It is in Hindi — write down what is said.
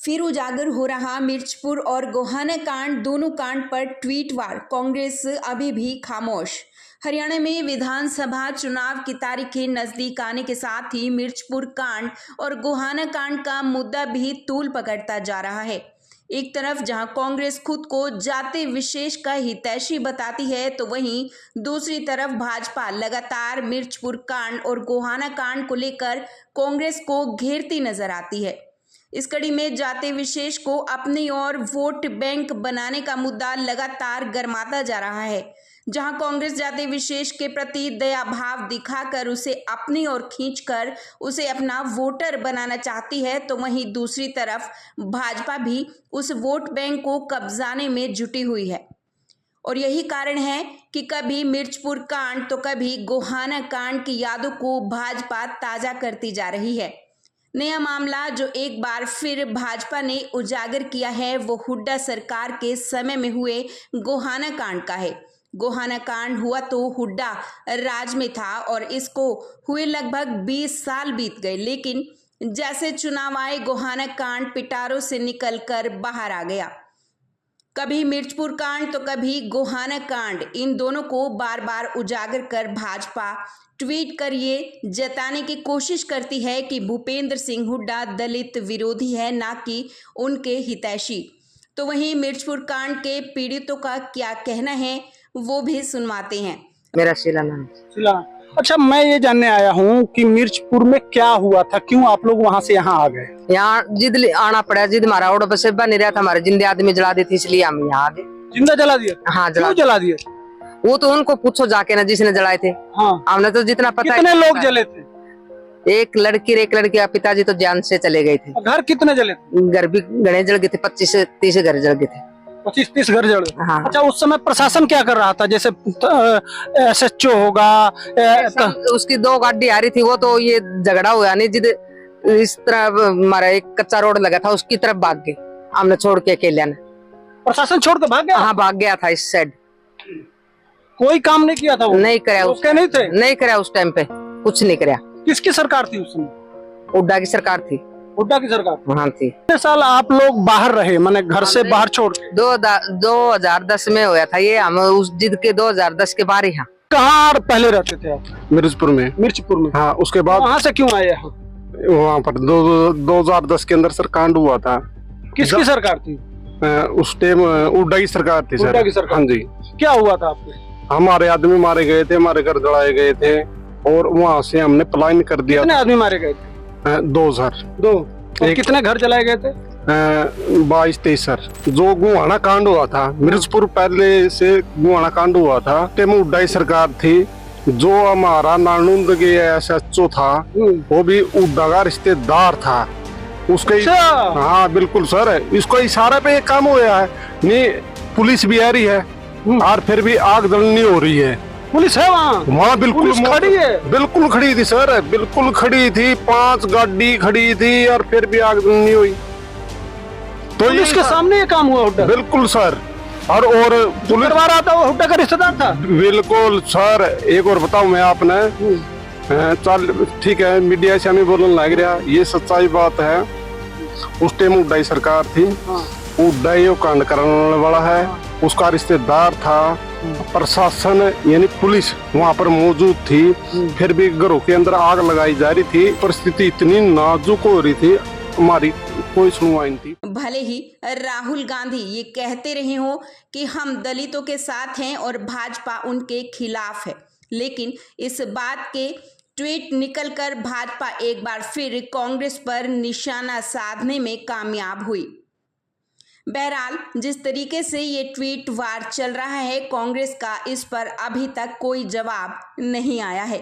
फिर उजागर हो रहा मिर्चपुर और गोहाना कांड। दोनों कांड पर ट्वीट वार। कांग्रेस अभी भी खामोश। हरियाणा में विधानसभा चुनाव की तारीखें नजदीक आने के साथ ही मिर्चपुर कांड और गोहाना कांड का मुद्दा भी तूल पकड़ता जा रहा है। एक तरफ जहां कांग्रेस खुद को जाति विशेष का हितैषी बताती है, तो वहीं दूसरी तरफ भाजपा लगातार मिर्चपुर कांड और गोहाना कांड को लेकर कांग्रेस को घेरती नजर आती है। इस कड़ी में जाति विशेष को अपनी ओर वोट बैंक बनाने का मुद्दा लगातार गरमाता जा रहा है। जहां कांग्रेस जाति विशेष के प्रति दया भाव दिखाकर उसे अपनी ओर खींचकर उसे अपना वोटर बनाना चाहती है, तो वहीं दूसरी तरफ भाजपा भी उस वोट बैंक को कब्जाने में जुटी हुई है। और यही कारण है कि कभी मिर्चपुर कांड तो कभी गोहाना कांड की यादों को भाजपा ताजा करती जा रही है। नया मामला जो एक बार फिर भाजपा ने उजागर किया है, वो हुड्डा सरकार के समय में हुए गोहाना कांड का है। गोहाना कांड हुआ तो हुड्डा राज में था और इसको हुए लगभग 20 साल बीत गए, लेकिन जैसे चुनाव आए गोहाना कांड पिटारों से निकलकर बाहर आ गया। कभी मिर्चपुर कांड तो कभी गोहाना कांड, इन दोनों को बार बार उजागर कर भाजपा ट्वीट कर ये जताने की कोशिश करती है कि भूपेंद्र सिंह हुड्डा दलित विरोधी है, ना कि उनके हितैषी। तो वहीं मिर्चपुर कांड के पीड़ितों का क्या कहना है, वो भी सुनवाते हैं। मेरा शीला नाम। अच्छा, मैं ये जानने आया हूँ कि मिर्चपुर में क्या हुआ था, क्यों आप लोग वहाँ से यहाँ आ गए? यहाँ जिद आना पड़ा, जिद हमारा ऑटो बस बन रहा था, हमारे जिंदे आदमी जला दी थी, इसलिए हम यहाँ आ गए। जिंदा जला दिया? हाँ, जला दिए। वो तो उनको पूछो जाके ना, जिसने जलाए थे। हाँ। हमने तो जितना पता। कितने लोग जले थे? एक लड़की का पिताजी तो जान से चले गए थे। घर कितने जले थे? घर भी घने जल गए थे, 25 से 30 घर जल गए थे। 25-30 घर जले। हाँ। अच्छा, उस समय प्रशासन क्या कर रहा था? जैसे SHO होगा, उसकी 2 गाड़ी आ रही थी, वो तो ये झगड़ा हुआ नहीं, जिद इस तरह हमारा एक कच्चा रोड लगा था, उसकी तरफ भाग गए। हमने छोड़ के अकेले ने। प्रशासन छोड़ के भाग गया? हाँ, भाग गया था इस साइड। कोई काम नहीं किया था वो? नहीं कराया उसके नहीं थे? नहीं कराया उस टाइम पे, कुछ नहीं कराया। किसकी सरकार थी उस समय? हुड्डा की सरकार थी। हुड्डा की सरकार? हाँ थी। कितने साल आप लोग बाहर रहे, माने घर से बाहर छोड़ के? 2010 में हुआ था ये। हम उस जिद के 2010 के बाहर ही। कहाँ पहले रहते थे आप? मिर्चपुर में। मिर्चपुर में? हाँ, उसके बाद वहाँ से क्यों आए यहाँ? वहाँ पर 2010 के अंदर सर कांड हुआ था। किसकी सरकार थी? उस टाइम हुड्डा की सरकार थी सर। हुड्डा की सरकार? हाँ जी। क्या हुआ था आपको? हमारे आदमी मारे गए थे, हमारे घर जलाए गए थे और वहाँ से हमने पलायन कर दिया। कितने आदमी मारे गए थे? 2 सर। 2? कितने घर जलाए गए थे? 22-23 सर। जो गुहाना कांड हुआ था, मिर्चपुर पहले से गुहाना कांड हुआ था, टाइम हुड्डा की सरकार थी। जो हमारा नानुंद के SHO था, वो भी हुड्डा का रिश्तेदार था उसके। हाँ बिल्कुल सर, इसको इशारा पे एक काम हुआ है। नहीं, पुलिस भी आ रही है और फिर भी आग जलनी हो रही है। पुलिस है वहाँ? बिल्कुल खड़ी है? बिल्कुल खड़ी थी सर, बिल्कुल खड़ी थी। 5 गाड़ी खड़ी थी और फिर भी आग जलनी हुई। तो इसके सामने ये काम हुआ हुड्डा? बिल्कुल सर। और पुलिस रहा था वो हुड्डा का रिश्तेदार था? बिल्कुल सर। एक और बताऊं मैं आपने, चल ठीक है, मीडिया से हमें बोलने लग रहा, ये सच्चाई बात है। उस टाइम हुड्डा की सरकार थी। हुड्डा ये कांड करने वाला है, उसका रिश्तेदार था। प्रशासन यानी पुलिस वहाँ पर मौजूद थी, फिर भी घरों के अंदर आग लगाई जा रही थी। परिस्थिति इतनी नाजुक हो रही थी, हमारी कोई सुनवाई नहीं थी। भले ही राहुल गांधी ये कहते रहे हो कि हम दलितों के साथ हैं और भाजपा उनके खिलाफ है, लेकिन इस बात के ट्वीट निकलकर भाजपा एक बार फिर कांग्रेस पर निशाना साधने में कामयाब हुई। बहरहाल, जिस तरीके से ये ट्वीट वार चल रहा है, कांग्रेस का इस पर अभी तक कोई जवाब नहीं आया है।